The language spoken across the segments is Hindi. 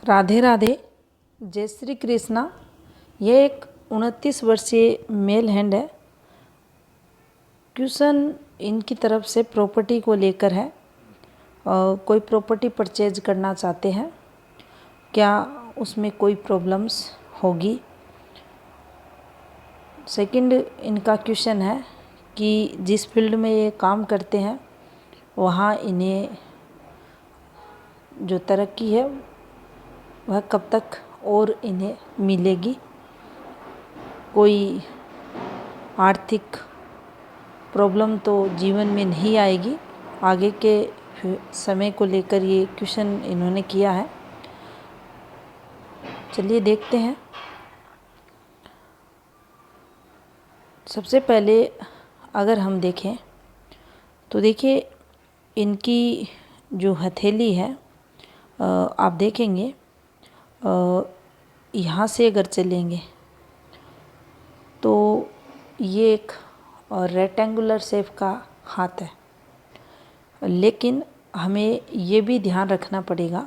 राधे राधे, जय श्री कृष्णा। यह एक 29 वर्षीय मेल हैंड है। क्वेश्चन इनकी तरफ से प्रॉपर्टी को लेकर है। कोई प्रॉपर्टी परचेज करना चाहते हैं, क्या उसमें कोई प्रॉब्लम्स होगी। सेकंड इनका क्वेश्चन है कि जिस फील्ड में ये काम करते हैं वहाँ इन्हें जो तरक्की है वह कब तक और इन्हें मिलेगी। कोई आर्थिक प्रॉब्लम तो जीवन में नहीं आएगी। आगे के समय को लेकर ये क्वेश्चन इन्होंने किया है। चलिए देखते हैं। सबसे पहले अगर हम देखें तो देखिए इनकी जो हथेली है आप देखेंगे यहाँ से अगर चलेंगे तो ये एक रेक्टेंगुलर शेप का हाथ है, लेकिन हमें ये भी ध्यान रखना पड़ेगा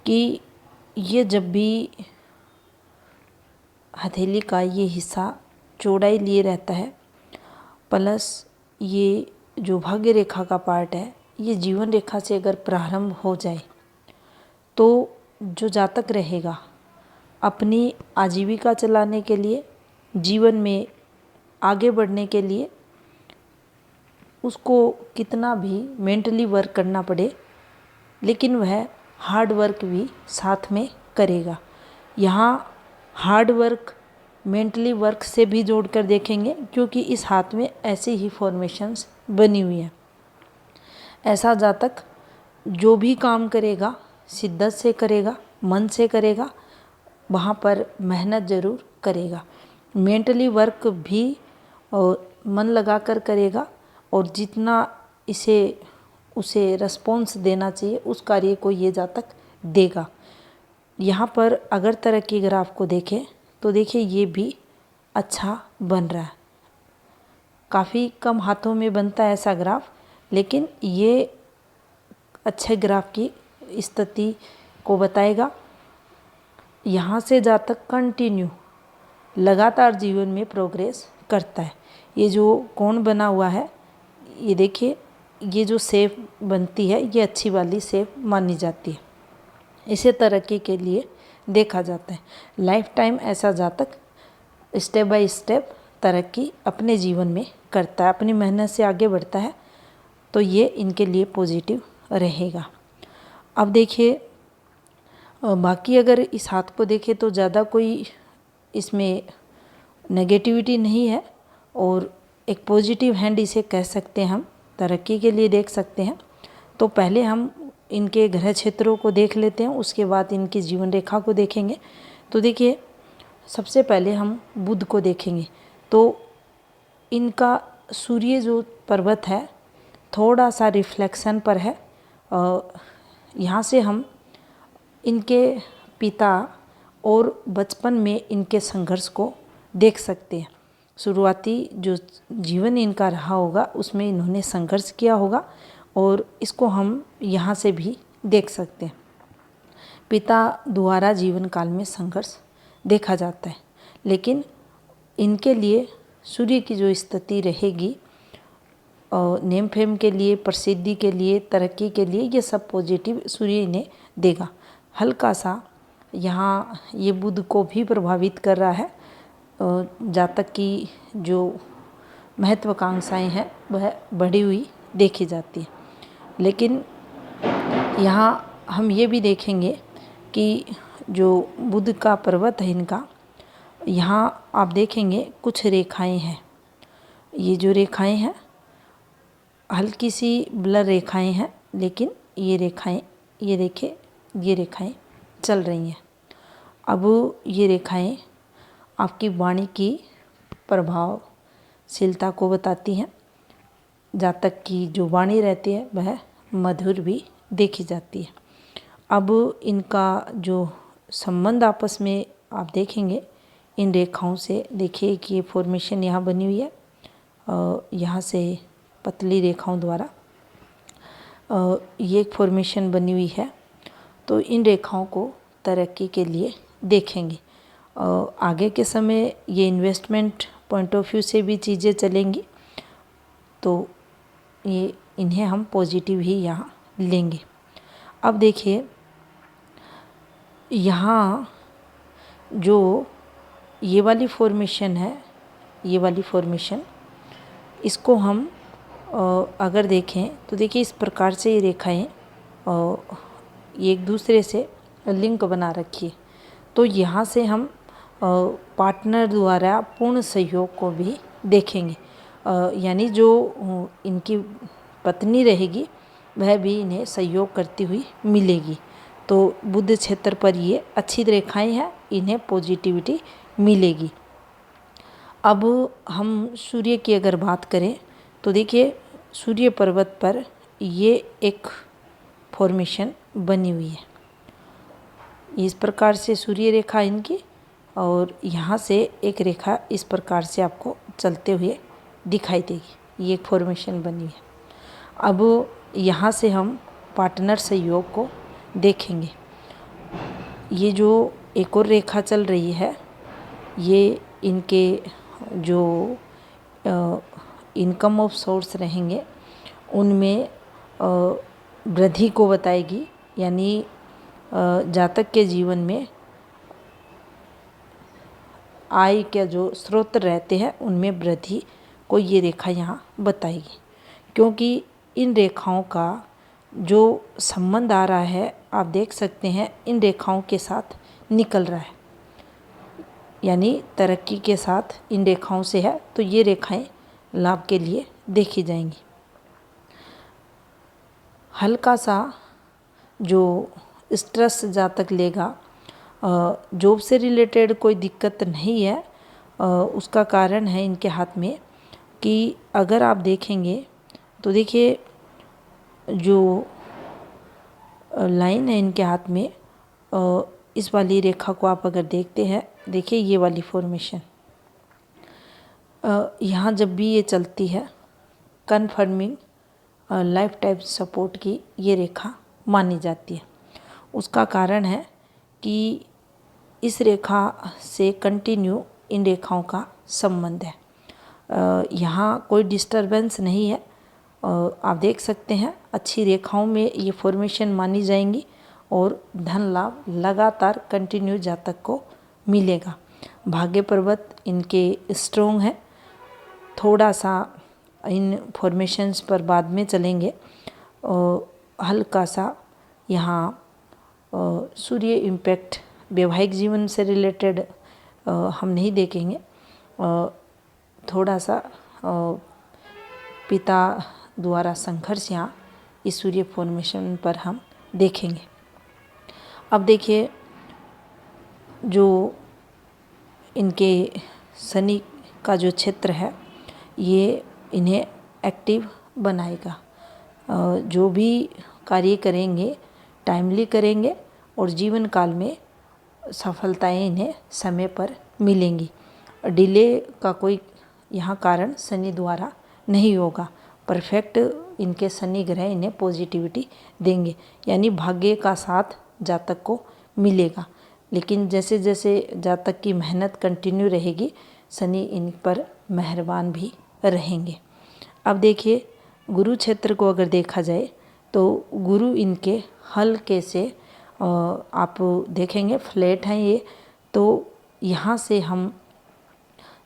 कि ये जब भी हथेली का ये हिस्सा चौड़ाई लिए रहता है, प्लस ये जो भाग्य रेखा का पार्ट है ये जीवन रेखा से अगर प्रारंभ हो जाए तो जो जातक रहेगा अपनी आजीविका चलाने के लिए, जीवन में आगे बढ़ने के लिए उसको कितना भी मेंटली वर्क करना पड़े, लेकिन वह हार्ड वर्क भी साथ में करेगा। यहाँ हार्ड वर्क मेंटली वर्क से भी जोड़कर देखेंगे, क्योंकि इस हाथ में ऐसी ही फॉर्मेशंस बनी हुई हैं। ऐसा जातक जो भी काम करेगा शिद्दत से करेगा, मन से करेगा, वहाँ पर मेहनत ज़रूर करेगा। मेंटली वर्क भी मन लगाकर करेगा और जितना उसे रिस्पॉन्स देना चाहिए उस कार्य को ये जातक देगा। यहाँ पर अगर तरक्की ग्राफ को देखें तो देखिए ये भी अच्छा बन रहा है। काफ़ी कम हाथों में बनता है ऐसा ग्राफ, लेकिन ये अच्छे ग्राफ की स्थिति को बताएगा। यहाँ से जातक कंटिन्यू लगातार जीवन में प्रोग्रेस करता है। ये जो कोण बना हुआ है ये देखिए, ये जो शेप बनती है ये अच्छी वाली शेप मानी जाती है। इसे तरक्की के लिए देखा जाता है। लाइफ टाइम ऐसा जातक स्टेप बाय स्टेप तरक्की अपने जीवन में करता है, अपनी मेहनत से आगे बढ़ता है, तो ये इनके लिए पॉजिटिव रहेगा। अब देखिए बाकी अगर इस हाथ को देखें तो ज़्यादा कोई इसमें नेगेटिविटी नहीं है और एक पॉजिटिव हैंड इसे कह सकते हैं। हम तरक्की के लिए देख सकते हैं। तो पहले हम इनके ग्रह क्षेत्रों को देख लेते हैं, उसके बाद इनकी जीवन रेखा को देखेंगे। तो देखिए सबसे पहले हम बुध को देखेंगे तो इनका सूर्य जो पर्वत है थोड़ा सा रिफ्लेक्शन पर है। यहाँ से हम इनके पिता और बचपन में इनके संघर्ष को देख सकते हैं। शुरुआती जो जीवन इनका रहा होगा उसमें इन्होंने संघर्ष किया होगा और इसको हम यहाँ से भी देख सकते हैं। पिता द्वारा जीवन काल में संघर्ष देखा जाता है, लेकिन इनके लिए सूर्य की जो स्थिति रहेगी नेम फेम के लिए, प्रसिद्धि के लिए, तरक्की के लिए, ये सब पॉजिटिव सूर्य इन्हें देगा। हल्का सा यहाँ ये बुध को भी प्रभावित कर रहा है। जातक की जो महत्वाकांक्षाएं हैं वह बढ़ी हुई देखी जाती है। लेकिन यहाँ हम ये भी देखेंगे कि जो बुध का पर्वत है इनका, यहाँ आप देखेंगे कुछ रेखाएं हैं। ये जो रेखाएं हैं हल्की सी ब्लर रेखाएं हैं, लेकिन ये रेखाएं, ये देखिए ये रेखाएं चल रही हैं। अब ये रेखाएं आपकी वाणी की प्रभावशीलता को बताती हैं। जातक की जो वाणी रहती है वह मधुर भी देखी जाती है। अब इनका जो संबंध आपस में आप देखेंगे इन रेखाओं से, देखिए कि ये फॉर्मेशन यहाँ बनी हुई है, यहाँ से पतली रेखाओं द्वारा ये एक फॉर्मेशन बनी हुई है। तो इन रेखाओं को तरक्की के लिए देखेंगे। आगे के समय ये इन्वेस्टमेंट पॉइंट ऑफ व्यू से भी चीज़ें चलेंगी, तो ये इन्हें हम पॉजिटिव ही यहाँ लेंगे। अब देखिए, यहाँ जो ये वाली फॉर्मेशन है, ये वाली फॉर्मेशन, इसको हम अगर देखें तो देखिए इस प्रकार से ये रेखाएं एक दूसरे से लिंक बना रखी है। तो यहाँ से हम पार्टनर द्वारा पूर्ण सहयोग को भी देखेंगे, यानी जो इनकी पत्नी रहेगी वह भी इन्हें सहयोग करती हुई मिलेगी। तो बुध क्षेत्र पर ये अच्छी रेखाएं हैं, इन्हें पॉजिटिविटी मिलेगी। अब हम सूर्य की अगर बात करें तो देखिए सूर्य पर्वत पर ये एक फॉर्मेशन बनी हुई है, इस प्रकार से सूर्य रेखा इनकी, और यहाँ से एक रेखा इस प्रकार से आपको चलते हुए दिखाई देगी, ये एक फॉर्मेशन बनी है। अब यहाँ से हम पार्टनर सहयोग को देखेंगे। ये जो एक और रेखा चल रही है, ये इनके जो इनकम ऑफ सोर्स रहेंगे उनमें वृद्धि को बताएगी, यानी जातक के जीवन में आय के जो स्रोत रहते हैं उनमें वृद्धि को ये रेखा यहाँ बताएगी, क्योंकि इन रेखाओं का जो संबंध आ रहा है आप देख सकते हैं इन रेखाओं के साथ निकल रहा है, यानी तरक्की के साथ इन रेखाओं से है, तो ये रेखाएं लाभ के लिए देखी जाएंगी। हल्का सा जो स्ट्रेस जातक लेगा, जॉब से रिलेटेड कोई दिक्कत नहीं है, उसका कारण है इनके हाथ में कि अगर आप देखेंगे तो देखिए जो लाइन है इनके हाथ में, इस वाली रेखा को आप अगर देखते हैं, देखिए ये वाली फॉर्मेशन, यहाँ जब भी ये चलती है कन्फर्मिंग लाइफ टाइम सपोर्ट की ये रेखा मानी जाती है। उसका कारण है कि इस रेखा से कंटिन्यू इन रेखाओं का संबंध है, यहाँ कोई डिस्टरबेंस नहीं है। आप देख सकते हैं अच्छी रेखाओं में ये फॉर्मेशन मानी जाएंगी और धन लाभ लगातार कंटिन्यू जातक को मिलेगा। भाग्य पर्वत इनके स्ट्रोंग है, थोड़ा सा इन फॉर्मेशंस पर बाद में चलेंगे। हल्का सा यहाँ सूर्य इम्पैक्ट वैवाहिक जीवन से रिलेटेड हम नहीं देखेंगे, थोड़ा सा पिता द्वारा संघर्ष यहाँ इस सूर्य फॉर्मेशन पर हम देखेंगे। अब देखिए जो इनके शनि का जो क्षेत्र है ये इन्हें एक्टिव बनाएगा, जो भी कार्य करेंगे टाइमली करेंगे और जीवन काल में सफलताएं इन्हें समय पर मिलेंगी। डिले का कोई यहाँ कारण शनि द्वारा नहीं होगा, परफेक्ट इनके शनि ग्रह इन्हें पॉजिटिविटी देंगे, यानी भाग्य का साथ जातक को मिलेगा। लेकिन जैसे जैसे जातक की मेहनत कंटिन्यू रहेगी शनि इन पर मेहरबान भी रहेंगे। अब देखिए गुरु क्षेत्र को अगर देखा जाए तो गुरु इनके हल्के से आप देखेंगे फ्लैट हैं ये, तो यहाँ से हम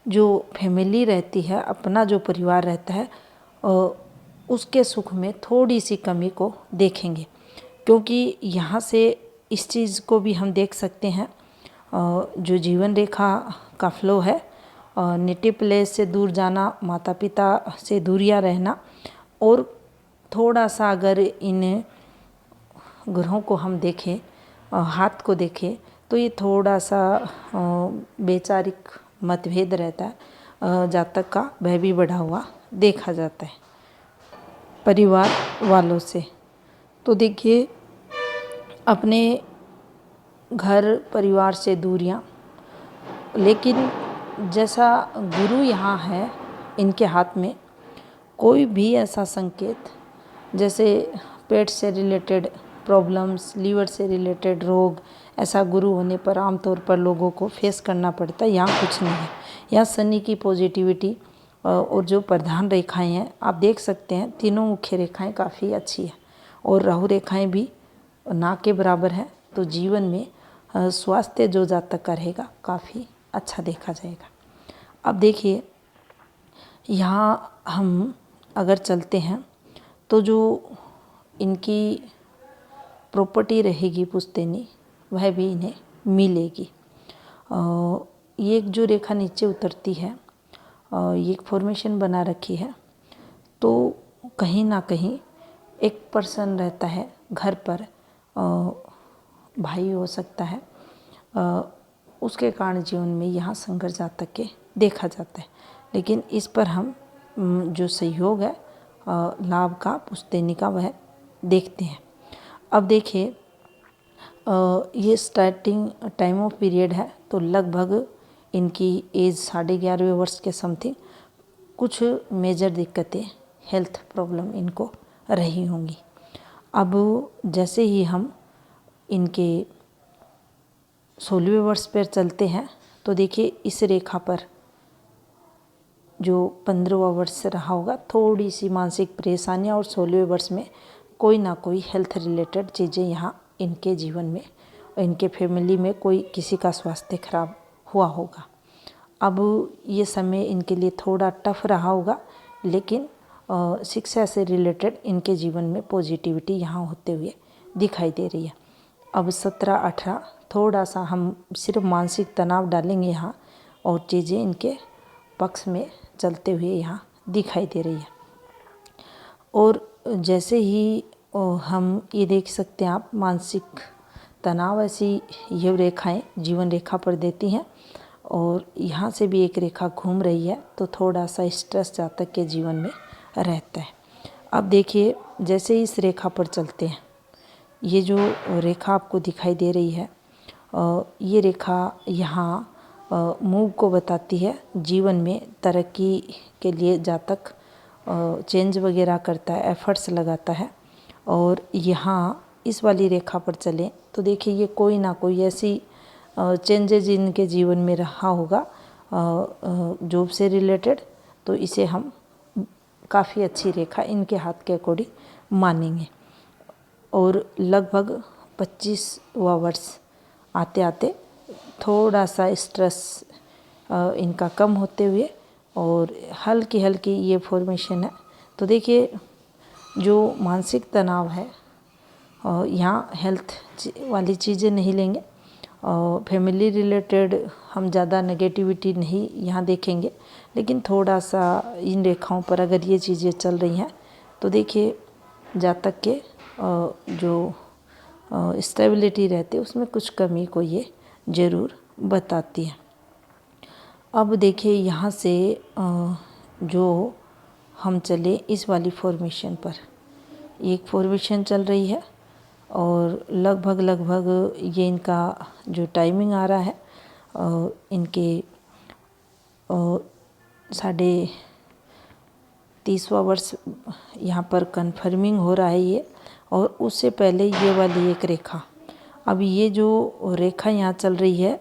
जो फैमिली रहती है, अपना जो परिवार रहता है, उसके सुख में थोड़ी सी कमी को देखेंगे, क्योंकि यहाँ से इस चीज़ को भी हम देख सकते हैं जो जीवन रेखा का फ्लो है, नेटिव प्लेस से दूर जाना, माता पिता से दूरियां रहना, और थोड़ा सा अगर इन ग्रहों को हम देखें, हाथ को देखें, तो ये थोड़ा सा वैचारिक मतभेद रहता है जातक का, वह भी बढ़ा हुआ देखा जाता है परिवार वालों से। तो देखिए अपने घर परिवार से दूरियां, लेकिन जैसा गुरु यहाँ है इनके हाथ में, कोई भी ऐसा संकेत जैसे पेट से रिलेटेड प्रॉब्लम्स, लीवर से रिलेटेड रोग, ऐसा गुरु होने पर आमतौर पर लोगों को फेस करना पड़ता है। यहाँ कुछ नहीं है। यहाँ शनि की पॉजिटिविटी और जो प्रधान रेखाएं हैं आप देख सकते हैं, तीनों मुख्य रेखाएं काफ़ी अच्छी है और राहु रेखाएं भी ना के बराबर है। तो जीवन में स्वास्थ्य जो जातक का रहेगा काफ़ी अच्छा देखा जाएगा। अब देखिए यहाँ हम अगर चलते हैं तो जो इनकी प्रॉपर्टी रहेगी पुश्तैनी वह भी इन्हें मिलेगी। ये एक जो रेखा नीचे उतरती है ये एक फॉर्मेशन बना रखी है, तो कहीं ना कहीं एक पर्सन रहता है घर पर, भाई हो सकता है, उसके कारण जीवन में यहाँ संघर्ष जातक के देखा जाता है। लेकिन इस पर हम जो सहयोग है लाभ का पुश्तैनी का वह देखते हैं। अब देखिए ये स्टार्टिंग टाइम ऑफ पीरियड है, तो लगभग इनकी एज 11.5 वर्ष के समथिंग कुछ मेजर दिक्कतें, हेल्थ प्रॉब्लम इनको रही होंगी। अब जैसे ही हम इनके 16वें वर्ष पर चलते हैं तो देखिए इस रेखा पर जो 15वां वर्ष रहा होगा थोड़ी सी मानसिक परेशानियां, और 16वें वर्ष में कोई ना कोई हेल्थ रिलेटेड चीज़ें यहाँ इनके जीवन में, इनके फैमिली में कोई किसी का स्वास्थ्य खराब हुआ होगा। अब ये समय इनके लिए थोड़ा टफ रहा होगा, लेकिन शिक्षा से रिलेटेड इनके जीवन में पॉजिटिविटी यहाँ होते हुए दिखाई दे रही है। अब 17-18 थोड़ा सा हम सिर्फ मानसिक तनाव डालेंगे यहाँ, और चीज़ें इनके पक्ष में चलते हुए यहाँ दिखाई दे रही है। और जैसे ही हम ये देख सकते हैं आप, मानसिक तनाव ऐसी ये रेखाएं जीवन रेखा पर देती हैं, और यहाँ से भी एक रेखा घूम रही है, तो थोड़ा सा स्ट्रेस जातक के जीवन में रहता है। अब देखिए जैसे इस रेखा पर चलते हैं, ये जो रेखा आपको दिखाई दे रही है, ये रेखा यहाँ मूव को बताती है। जीवन में तरक्की के लिए जातक चेंज वगैरह करता है, एफर्ट्स लगाता है। और यहाँ इस वाली रेखा पर चलें तो देखिए ये कोई ना कोई ऐसी चेंजेज इनके जीवन में रहा होगा जॉब से रिलेटेड, तो इसे हम काफ़ी अच्छी रेखा इनके हाथ के अकॉर्डिंग मानेंगे। और लगभग 25वां वर्ष आते आते थोड़ा सा स्ट्रेस इनका कम होते हुए और हल्की हल्की ये फॉर्मेशन है। तो देखिए जो मानसिक तनाव है यहाँ हेल्थ वाली चीज़ें नहीं लेंगे, और फैमिली रिलेटेड हम ज़्यादा नेगेटिविटी नहीं यहाँ देखेंगे। लेकिन थोड़ा सा इन रेखाओं पर अगर ये चीज़ें चल रही हैं तो देखिए जातक के जो स्टेबिलिटी रहती है उसमें कुछ कमी को ये ज़रूर बताती है। अब देखिए यहाँ से जो हम चले इस वाली फॉर्मेशन पर, एक फॉर्मेशन चल रही है और लगभग ये इनका जो टाइमिंग आ रहा है इनके 30वां वर्ष यहाँ पर कन्फर्मिंग हो रहा है ये, और उससे पहले ये वाली एक रेखा, अब ये जो रेखा यहाँ चल रही है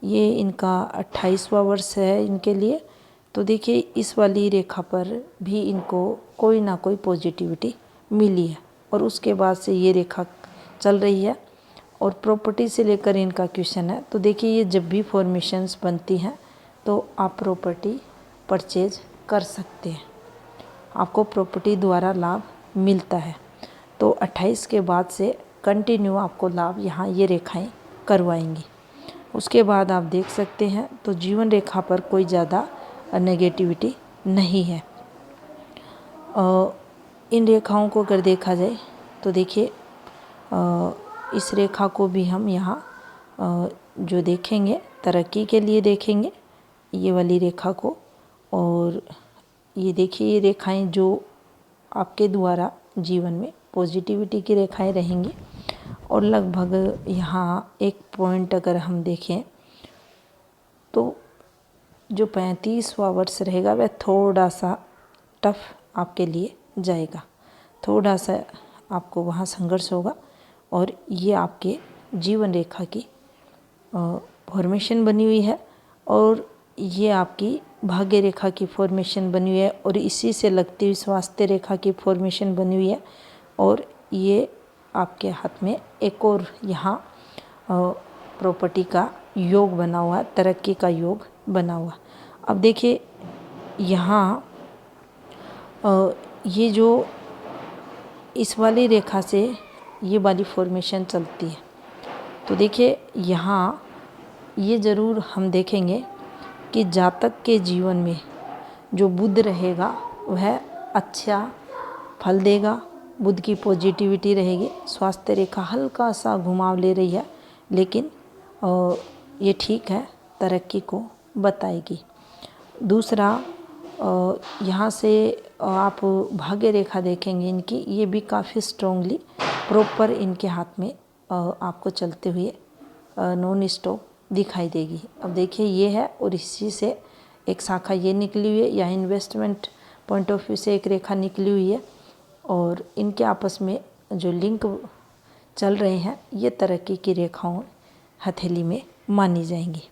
ये इनका 28वां वर्ष है इनके लिए। तो देखिए इस वाली रेखा पर भी इनको कोई ना कोई पॉजिटिविटी मिली है, और उसके बाद से ये रेखा चल रही है। और प्रॉपर्टी से लेकर इनका क्वेश्चन है, तो देखिए ये जब भी फॉर्मेशंस बनती हैं तो आप प्रॉपर्टी परचेज कर सकते हैं, आपको प्रॉपर्टी द्वारा लाभ मिलता है। तो 28 के बाद से कंटिन्यू आपको लाभ यहाँ ये रेखाएं करवाएंगी। उसके बाद आप देख सकते हैं तो जीवन रेखा पर कोई ज़्यादा नेगेटिविटी नहीं है। इन रेखाओं को अगर देखा जाए तो देखिए इस रेखा को भी हम यहाँ जो देखेंगे तरक्की के लिए देखेंगे ये वाली रेखा को, और ये देखिए ये रेखाएं जो आपके द्वारा जीवन में पॉजिटिविटी की रेखाएं रहेंगी। और लगभग यहाँ एक पॉइंट अगर हम देखें तो जो 35वां वर्ष रहेगा वह थोड़ा सा टफ आपके लिए जाएगा, थोड़ा सा आपको वहाँ संघर्ष होगा। और ये आपके जीवन रेखा की फॉर्मेशन बनी हुई है और ये आपकी भाग्य रेखा की फॉर्मेशन बनी हुई है और इसी से लगती हुई स्वास्थ्य रेखा की फॉर्मेशन बनी हुई है और ये आपके हाथ में एक और यहाँ प्रॉपर्टी का योग बना हुआ है, तरक्की का योग बना हुआ। अब देखिए यहाँ ये जो इस वाली रेखा से ये वाली फॉर्मेशन चलती है, तो देखिए यहाँ ये ज़रूर हम देखेंगे कि जातक के जीवन में जो बुध रहेगा वह अच्छा फल देगा, बुध की पॉजिटिविटी रहेगी। स्वास्थ्य रेखा हल्का सा घुमाव ले रही है लेकिन ये ठीक है, तरक्की को बताएगी। दूसरा यहाँ से आप भाग्य रेखा देखेंगे इनकी, ये भी काफ़ी स्ट्रांगली प्रॉपर इनके हाथ में आपको चलते हुए नॉन स्टॉप दिखाई देगी। अब देखिए ये है और इसी से एक शाखा ये निकली हुई है, या इन्वेस्टमेंट पॉइंट ऑफ व्यू से एक रेखा निकली हुई है और इनके आपस में जो लिंक चल रहे हैं ये तरक्की की रेखाओं हथेली में मानी जाएंगी।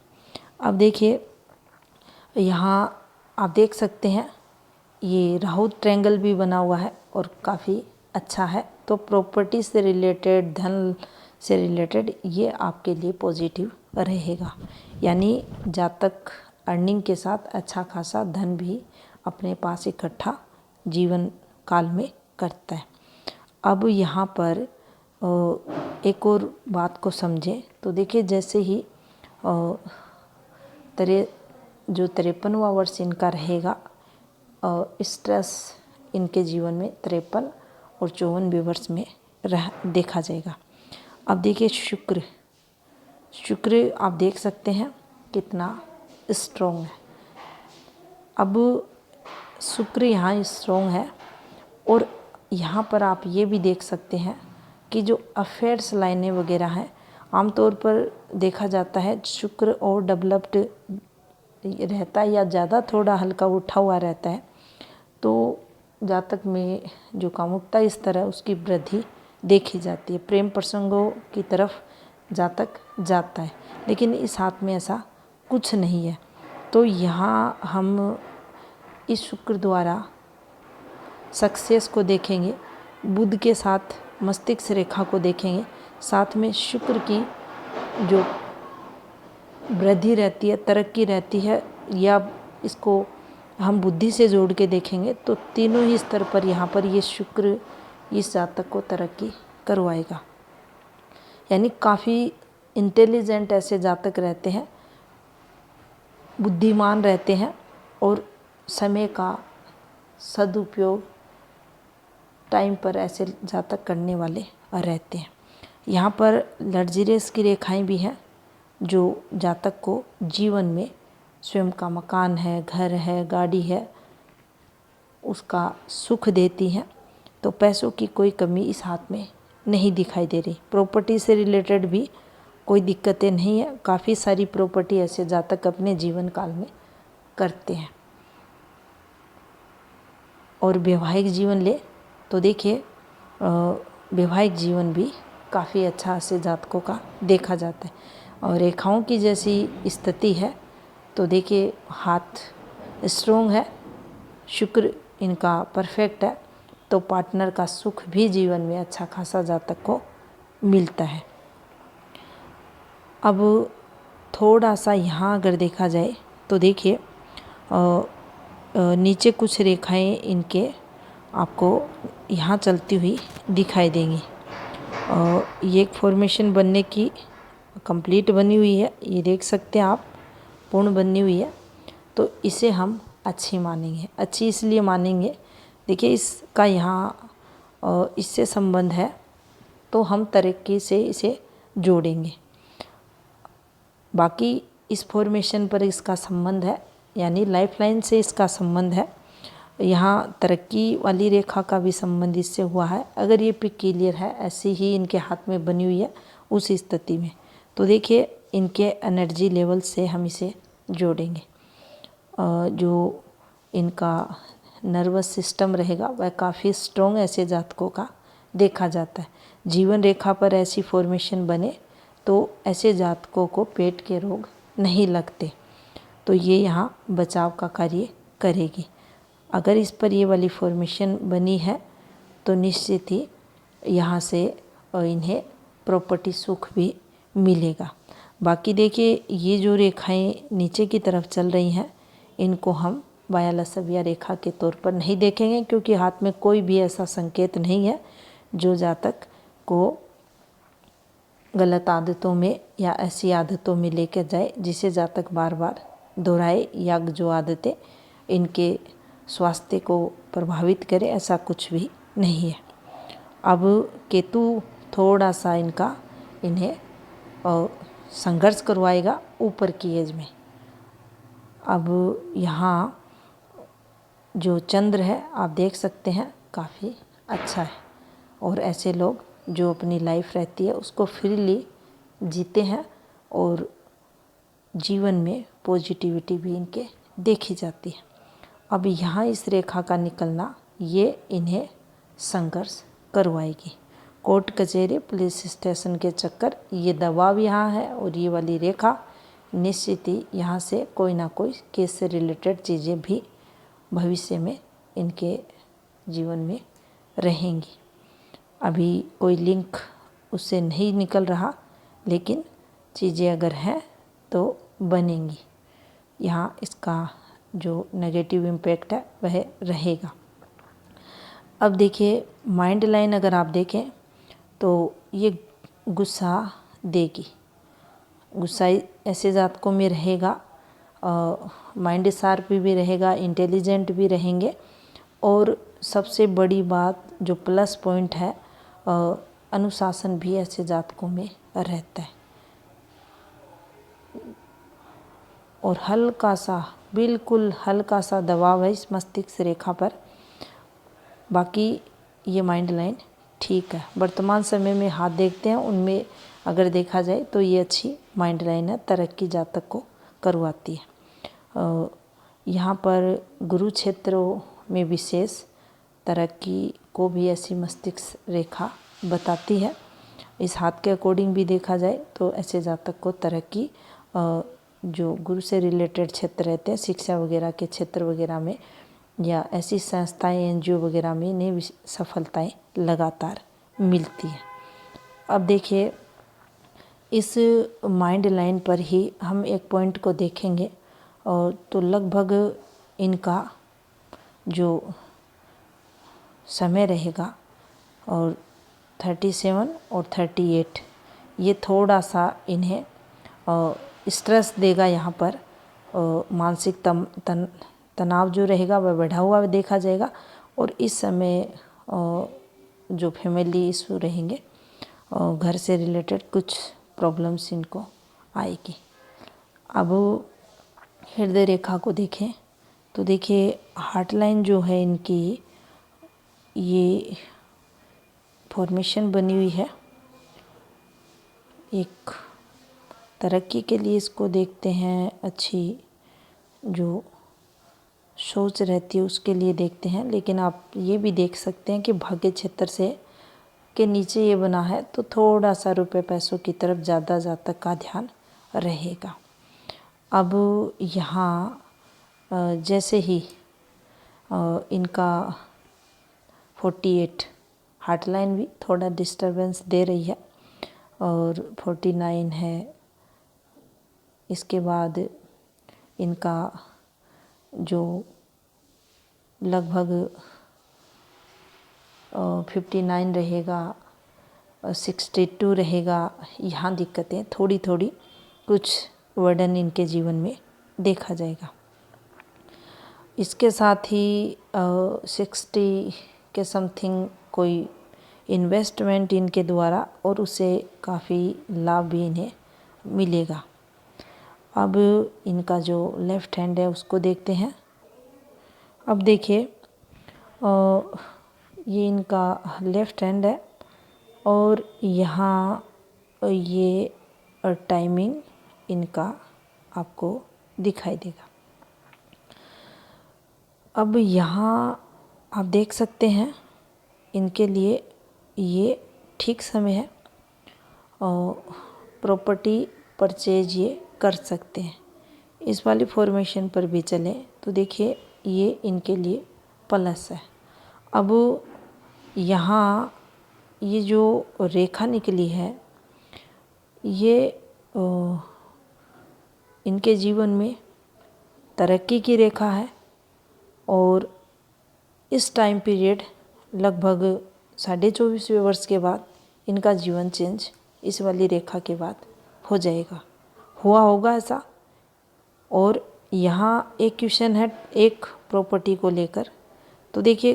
अब देखिए यहाँ आप देख सकते हैं ये राहु ट्रायंगल भी बना हुआ है और काफ़ी अच्छा है, तो प्रॉपर्टी से रिलेटेड, धन से रिलेटेड ये आपके लिए पॉजिटिव रहेगा। यानी जातक अर्निंग के साथ अच्छा खासा धन भी अपने पास इकट्ठा जीवन काल में करता है। अब यहाँ पर एक और बात को समझें तो देखिए जैसे ही जो 53वां वर्ष इनका रहेगा, स्ट्रेस इनके जीवन में 53 और 54वें वर्ष में देखा जाएगा। अब देखिए शुक्र आप देख सकते हैं कितना स्ट्रॉन्ग है। अब शुक्र यहाँ स्ट्रॉन्ग है और यहाँ पर आप ये भी देख सकते हैं कि जो अफेयर्स लाइनें वगैरह हैं, आमतौर पर देखा जाता है शुक्र और डेवलप्ड रहता है या ज़्यादा थोड़ा हल्का उठा हुआ रहता है, तो जातक में जो कामुकता इस तरह उसकी वृद्धि देखी जाती है, प्रेम प्रसंगों की तरफ जातक जाता है। लेकिन इस हाथ में ऐसा कुछ नहीं है, तो यहाँ हम इस शुक्र द्वारा सक्सेस को देखेंगे, बुध के साथ मस्तिष्क रेखा को देखेंगे, साथ में शुक्र की जो वृद्धि रहती है, तरक्की रहती है, या इसको हम बुद्धि से जोड़ के देखेंगे तो तीनों ही स्तर पर यहाँ पर ये शुक्र इस जातक को तरक्की करवाएगा। यानी काफ़ी इंटेलिजेंट ऐसे जातक रहते हैं, बुद्धिमान रहते हैं और समय का सदुपयोग टाइम पर ऐसे जातक करने वाले रहते हैं। यहाँ पर लग्जरियस की रेखाएं भी हैं जो जातक को जीवन में स्वयं का मकान है, घर है, गाड़ी है, उसका सुख देती हैं। तो पैसों की कोई कमी इस हाथ में नहीं दिखाई दे रही। प्रॉपर्टी से रिलेटेड भी कोई दिक्कतें नहीं है, काफ़ी सारी प्रॉपर्टी ऐसे जातक अपने जीवन काल में करते हैं। और वैवाहिक जीवन ले तो देखिए वैवाहिक जीवन भी काफ़ी अच्छा ऐसे जातकों का देखा जाता है। और रेखाओं की जैसी स्थिति है तो देखिए हाथ स्ट्रोंग है, शुक्र इनका परफेक्ट है, तो पार्टनर का सुख भी जीवन में अच्छा खासा जातक को मिलता है। अब थोड़ा सा यहाँ अगर देखा जाए तो देखिए नीचे कुछ रेखाएं इनके आपको यहाँ चलती हुई दिखाई देंगी। ये एक फॉर्मेशन बनने की कंप्लीट बनी हुई है, ये देख सकते हैं आप, पूर्ण बनी हुई है, तो इसे हम अच्छी मानेंगे। अच्छी इसलिए मानेंगे, देखिए इसका यहाँ इससे संबंध है तो हम तरक्की से इसे जोड़ेंगे। बाकी इस फॉर्मेशन पर इसका संबंध है, यानी लाइफलाइन से इसका संबंध है। यहाँ तरक्की वाली रेखा का भी संबंध इससे हुआ है। अगर ये पिक्यूलियर है, ऐसी ही इनके हाथ में बनी हुई है उस स्थिति में, तो देखिए इनके एनर्जी लेवल से हम इसे जोड़ेंगे। जो इनका नर्वस सिस्टम रहेगा वह काफ़ी स्ट्रॉन्ग ऐसे जातकों का देखा जाता है। जीवन रेखा पर ऐसी फॉर्मेशन बने तो ऐसे जातकों को पेट के रोग नहीं लगते, तो ये यहाँ बचाव का कार्य करेगी। अगर इस पर ये वाली फॉर्मेशन बनी है तो निश्चित ही यहाँ से इन्हें प्रॉपर्टी सुख भी मिलेगा। बाकी देखिए, ये जो रेखाएं नीचे की तरफ चल रही हैं, इनको हम वायालसव्या रेखा के तौर पर नहीं देखेंगे, क्योंकि हाथ में कोई भी ऐसा संकेत नहीं है जो जातक को गलत आदतों में या ऐसी आदतों में लेकर जाए जिसे जातक बार बार दोहराए, या जो आदतें इनके स्वास्थ्य को प्रभावित करे, ऐसा कुछ भी नहीं है। अब केतु थोड़ा सा इन्हें संघर्ष करवाएगा ऊपर की एज में। अब यहाँ जो चंद्र है आप देख सकते हैं काफ़ी अच्छा है, और ऐसे लोग जो अपनी लाइफ रहती है उसको फ्रीली जीते हैं और जीवन में पॉजिटिविटी भी इनके देखी जाती है। अब यहाँ इस रेखा का निकलना ये इन्हें संघर्ष करवाएगी। कोर्ट कचहरी पुलिस स्टेशन के चक्कर, ये दबाव यहाँ है, और ये वाली रेखा निश्चित ही यहाँ से कोई ना कोई केस से रिलेटेड चीज़ें भी भविष्य में इनके जीवन में रहेंगी। अभी कोई लिंक उससे नहीं निकल रहा, लेकिन चीज़ें अगर हैं तो बनेंगी। यहाँ इसका जो नेगेटिव इम्पैक्ट है वह रहेगा। अब देखिए, माइंड लाइन अगर आप देखें तो ये गुस्सा देगी। गुस्सा ऐसे जातकों में रहेगा, माइंड शार्प भी रहेगा, इंटेलिजेंट भी रहेंगे, और सबसे बड़ी बात जो प्लस पॉइंट है, अनुशासन भी ऐसे जातकों में रहता है, और हल्का सा, बिल्कुल हल्का सा दबाव है इस मस्तिष्क रेखा पर। बाकी ये माइंड लाइन ठीक है। वर्तमान समय में हाथ देखते हैं, उनमें अगर देखा जाए तो ये अच्छी माइंड लाइन है, तरक्की जातक को करवाती है। यहाँ पर गुरु क्षेत्रों में विशेष तरक्की को भी ऐसी मस्तिष्क रेखा बताती है। इस हाथ के अकॉर्डिंग भी देखा जाए तो ऐसे जातक को तरक्की, जो गुरु से रिलेटेड क्षेत्र रहते हैं, शिक्षा वगैरह के क्षेत्र वगैरह में, या ऐसी संस्थाएं एनजीओ वगैरह में इन्हें सफलताएं लगातार मिलती हैं। अब देखिए, इस माइंड लाइन पर ही हम एक पॉइंट को देखेंगे, और तो लगभग इनका जो समय रहेगा, और 37 और 38, ये थोड़ा सा इन्हें स्ट्रेस देगा। यहाँ पर मानसिक तनाव जो रहेगा वह बढ़ा हुआ देखा जाएगा, और इस समय जो फैमिली इशू रहेंगे, घर से रिलेटेड कुछ प्रॉब्लम्स इनको आएगी। अब हृदय रेखा को देखें तो देखिए, हार्ट लाइन जो है इनकी, ये फॉर्मेशन बनी हुई है। एक तरक्की के लिए इसको देखते हैं, अच्छी जो सोच रहती है उसके लिए देखते हैं, लेकिन आप ये भी देख सकते हैं कि भाग्य क्षेत्र से के नीचे ये बना है, तो थोड़ा सा रुपए पैसों की तरफ ज़्यादा जातक का ध्यान रहेगा। अब यहाँ जैसे ही इनका 48 हार्ट लाइन भी थोड़ा डिस्टरबेंस दे रही है, और 49 है। इसके बाद इनका जो लगभग 59 रहेगा, 62 रहेगा। यहाँ दिक्कतें थोड़ी थोड़ी, कुछ वर्डन इनके जीवन में देखा जाएगा। इसके साथ ही 60 के समथिंग कोई इन्वेस्टमेंट इनके द्वारा, और उससे काफ़ी लाभ भी इन्हें मिलेगा। अब इनका जो लेफ़्ट हैंड है उसको देखते हैं। अब देखिए, ये इनका लेफ़्ट हैंड है, और यहाँ ये टाइमिंग इनका आपको दिखाई देगा। अब यहाँ आप देख सकते हैं इनके लिए ये ठीक समय है और प्रॉपर्टी परचेज ये कर सकते हैं। इस वाली फॉर्मेशन पर भी चलें तो देखिए ये इनके लिए प्लस है। अब यहाँ ये जो रेखा निकली है ये इनके जीवन में तरक्की की रेखा है और इस टाइम पीरियड लगभग 24.5 वर्ष के बाद इनका जीवन चेंज इस वाली रेखा के बाद हो जाएगा, हुआ होगा ऐसा। और यहाँ एक क्वेश्चन है एक प्रॉपर्टी को लेकर, तो देखिए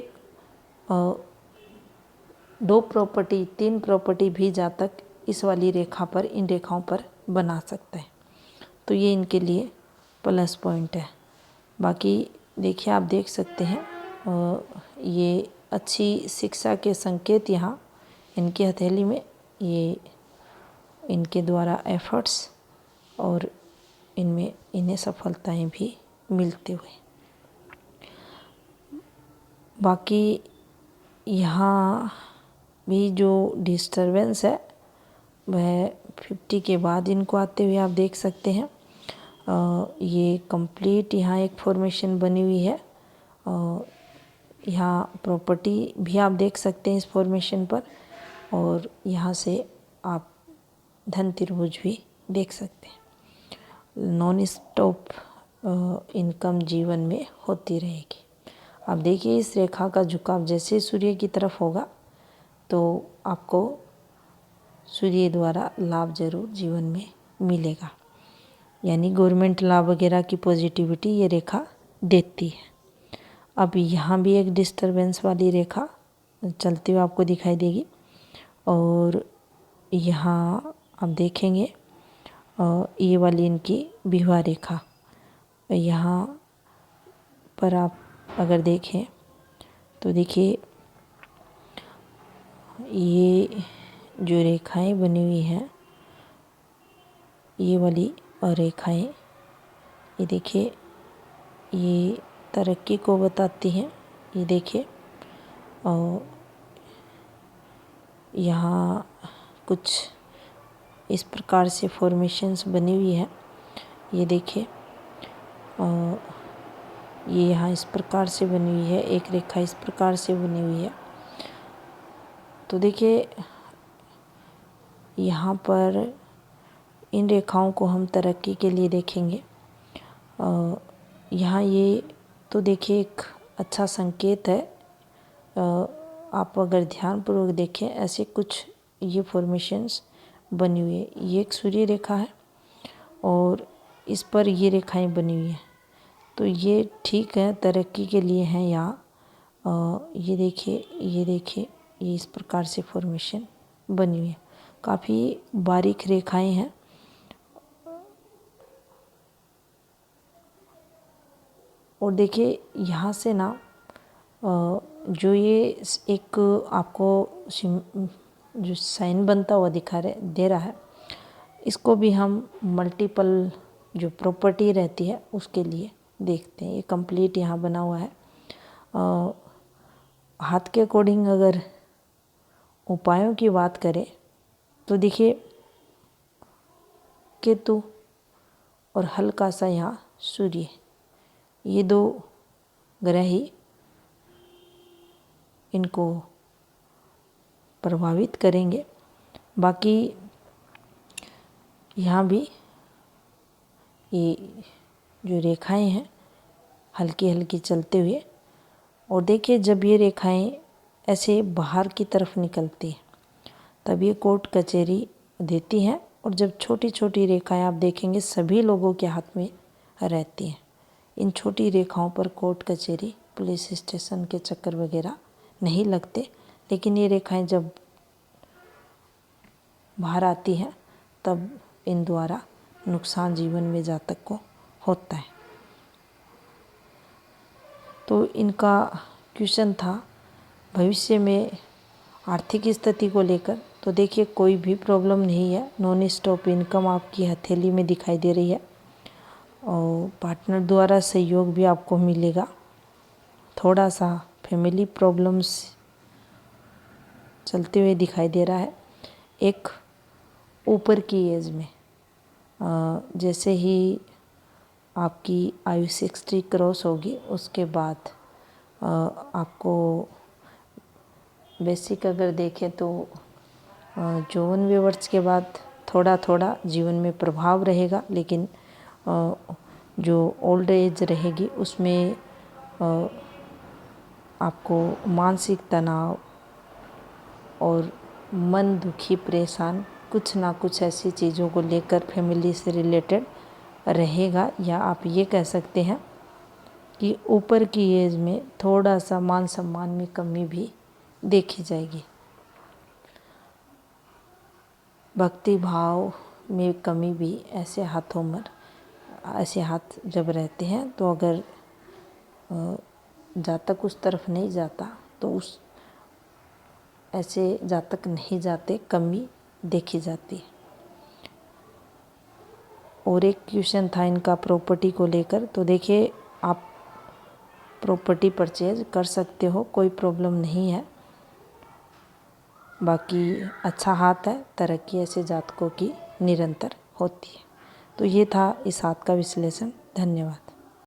2 प्रॉपर्टी 3 प्रॉपर्टी भी जातक इस वाली रेखा पर इन रेखाओं पर बना सकता है, तो ये इनके लिए प्लस पॉइंट है। बाकी देखिए आप देख सकते हैं ये अच्छी शिक्षा के संकेत यहाँ इनकी हथेली में, ये इनके द्वारा एफर्ट्स और इनमें इन्हें सफलताएं भी मिलते हुए। बाकी यहाँ भी जो डिस्टरबेंस है वह 50 के बाद इनको आते हुए आप देख सकते हैं। ये कंप्लीट यहाँ एक फॉर्मेशन बनी हुई है। यहाँ प्रॉपर्टी भी आप देख सकते हैं इस फॉर्मेशन पर, और यहाँ से आप धन त्रिभुज भी देख सकते हैं। नॉन स्टॉप इनकम जीवन में होती रहेगी। अब देखिए इस रेखा का झुकाव जैसे सूर्य की तरफ होगा तो आपको सूर्य द्वारा लाभ जरूर जीवन में मिलेगा, यानी गवर्नमेंट लाभ वगैरह की पॉजिटिविटी ये रेखा देती है। अब यहाँ भी एक डिस्टरबेंस वाली रेखा चलती हुई आपको दिखाई देगी, और यहाँ आप देखेंगे ये वाली इनकी विवाह रेखा, यहाँ पर आप अगर देखें तो देखिए ये जो रेखाएं बनी हुई हैं ये वाली रेखाएं, ये देखिए ये तरक्की को बताती हैं। ये देखिए और यहाँ कुछ इस प्रकार से फॉर्मेशंस बनी हुई है। ये देखिए ये यहाँ इस प्रकार से बनी हुई है, एक रेखा इस प्रकार से बनी हुई है। तो देखिए यहाँ पर इन रेखाओं को हम तरक्की के लिए देखेंगे। यहाँ ये तो देखिए एक अच्छा संकेत है। आप अगर ध्यानपूर्वक देखें ऐसे कुछ ये फॉर्मेशंस बनी हुई है। ये एक सूर्य रेखा है और इस पर ये रेखाएं बनी हुई हैं, तो ये ठीक है तरक्की के लिए हैं यहाँ। ये देखिए ये इस प्रकार से फॉर्मेशन बनी हुई है, काफ़ी बारीक रेखाएं हैं। और देखिए यहाँ से ना जो ये एक आपको जो साइन बनता हुआ दे रहा है, इसको भी हम मल्टीपल जो प्रॉपर्टी रहती है उसके लिए देखते हैं। ये कंप्लीट यहाँ बना हुआ है। हाथ के अकॉर्डिंग अगर उपायों की बात करें तो देखिए केतु और हल्का सा यहाँ सूर्य, ये 2 ग्रह ही इनको प्रभावित करेंगे। बाकी यहाँ भी ये जो रेखाएं हैं हल्की हल्की चलते हुए, और देखिए जब ये रेखाएं ऐसे बाहर की तरफ निकलती हैं तब ये कोर्ट कचहरी देती हैं, और जब छोटी छोटी रेखाएं आप देखेंगे सभी लोगों के हाथ में रहती हैं। इन छोटी रेखाओं पर कोर्ट कचहरी पुलिस स्टेशन के चक्कर वगैरह नहीं लगते, लेकिन ये रेखाएं जब बाहर आती हैं तब इन द्वारा नुकसान जीवन में जातक को होता है। तो इनका क्वेश्चन था भविष्य में आर्थिक स्थिति को लेकर। तो देखिए कोई भी प्रॉब्लम नहीं है, नॉन स्टॉप इनकम आपकी हथेली में दिखाई दे रही है, और पार्टनर द्वारा सहयोग भी आपको मिलेगा। थोड़ा सा फैमिली प्रॉब्लम्स चलते हुए दिखाई दे रहा है। एक ऊपर की एज में जैसे ही आपकी आयु 60 क्रॉस होगी उसके बाद आपको बेसिक अगर देखें तो 54वें वर्ष के बाद थोड़ा थोड़ा जीवन में प्रभाव रहेगा, लेकिन जो ओल्ड एज रहेगी उसमें आपको मानसिक तनाव और मन दुखी परेशान कुछ ना कुछ ऐसी चीज़ों को लेकर फैमिली से रिलेटेड रहेगा, या आप ये कह सकते हैं कि ऊपर की एज में थोड़ा सा मान सम्मान में कमी भी देखी जाएगी। भक्ति भाव में कमी भी ऐसे हाथ जब रहते हैं तो अगर जातक उस तरफ नहीं जाता तो ऐसे जातक नहीं जाते, कमी देखी जाती है। और एक क्वेश्चन था इनका प्रॉपर्टी को लेकर, तो देखिए आप प्रॉपर्टी परचेज कर सकते हो, कोई प्रॉब्लम नहीं है। बाकी अच्छा हाथ है, तरक्की ऐसे जातकों की निरंतर होती है। तो ये था इस हाथ का विश्लेषण। धन्यवाद।